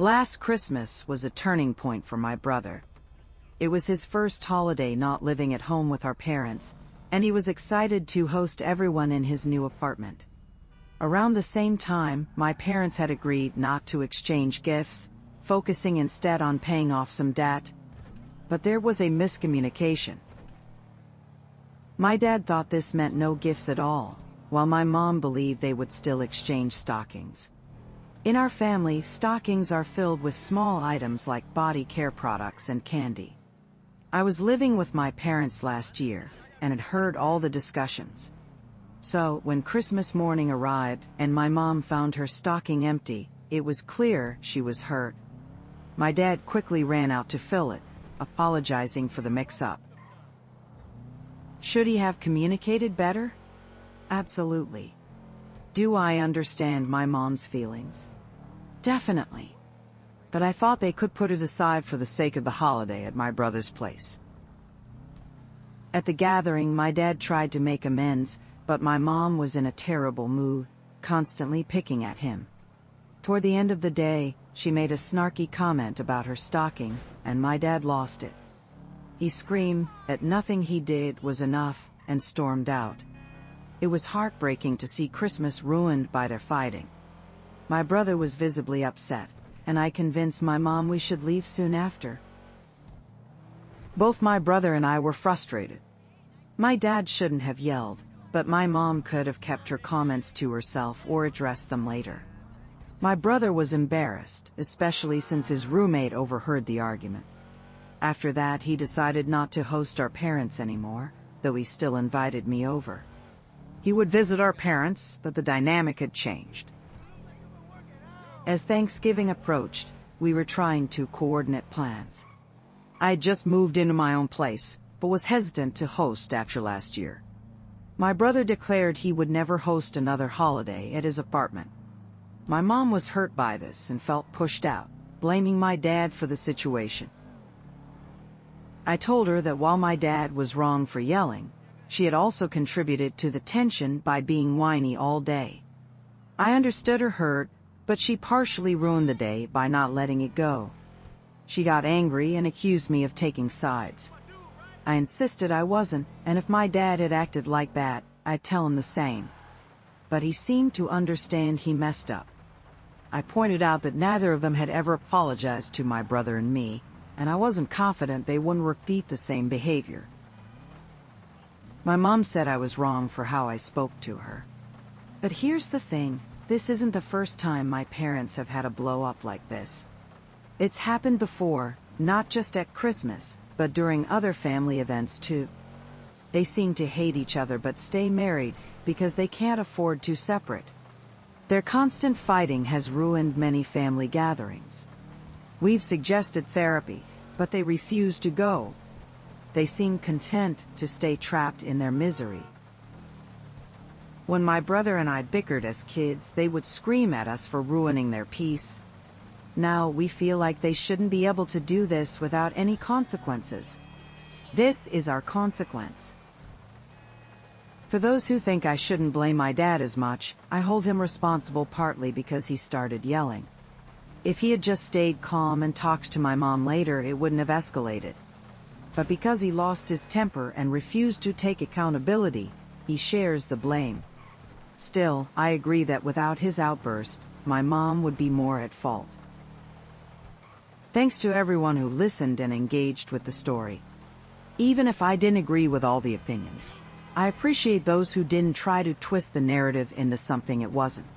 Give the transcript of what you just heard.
Last Christmas was a turning point for my brother. It was his first holiday not living at home with our parents, and he was excited to host everyone in his new apartment. Around the same time, my parents had agreed not to exchange gifts, focusing instead on paying off some debt. But there was a miscommunication. My dad thought this meant no gifts at all, while my mom believed they would still exchange stockings. In our family, stockings are filled with small items like body care products and candy. I was living with my parents last year, and had heard all the discussions. So, when Christmas morning arrived and my mom found her stocking empty, it was clear she was hurt. My dad quickly ran out to fill it, apologizing for the mix-up. Should he have communicated better? Absolutely. Do I understand my mom's feelings? Definitely. But I thought they could put it aside for the sake of the holiday at my brother's place. At the gathering, my dad tried to make amends, but my mom was in a terrible mood, constantly picking at him. Toward the end of the day, she made a snarky comment about her stocking, and my dad lost it. He screamed that nothing he did was enough, and stormed out. It was heartbreaking to see Christmas ruined by their fighting. My brother was visibly upset, and I convinced my mom we should leave soon after. Both my brother and I were frustrated. My dad shouldn't have yelled, but my mom could have kept her comments to herself or addressed them later. My brother was embarrassed, especially since his roommate overheard the argument. After that, he decided not to host our parents anymore, though he still invited me over. He would visit our parents, but the dynamic had changed. As Thanksgiving approached, we were trying to coordinate plans. I had just moved into my own place, but was hesitant to host after last year. My brother declared he would never host another holiday at his apartment. My mom was hurt by this and felt pushed out, blaming my dad for the situation. I told her that while my dad was wrong for yelling, she had also contributed to the tension by being whiny all day. I understood her hurt, but she partially ruined the day by not letting it go. She got angry and accused me of taking sides. I insisted I wasn't, and if my dad had acted like that, I'd tell him the same. But he seemed to understand he messed up. I pointed out that neither of them had ever apologized to my brother and me, and I wasn't confident they wouldn't repeat the same behavior. My mom said I was wrong for how I spoke to her. But here's the thing, this isn't the first time my parents have had a blow-up like this. It's happened before, not just at Christmas, but during other family events too. They seem to hate each other but stay married because they can't afford to separate. Their constant fighting has ruined many family gatherings. We've suggested therapy, but they refuse to go. They seem content to stay trapped in their misery. When my brother and I bickered as kids, they would scream at us for ruining their peace. Now we feel like they shouldn't be able to do this without any consequences. This is our consequence. For those who think I shouldn't blame my dad as much, I hold him responsible partly because he started yelling. If he had just stayed calm and talked to my mom later, it wouldn't have escalated. But because he lost his temper and refused to take accountability, he shares the blame. Still, I agree that without his outburst, my mom would be more at fault. Thanks to everyone who listened and engaged with the story. Even if I didn't agree with all the opinions, I appreciate those who didn't try to twist the narrative into something it wasn't.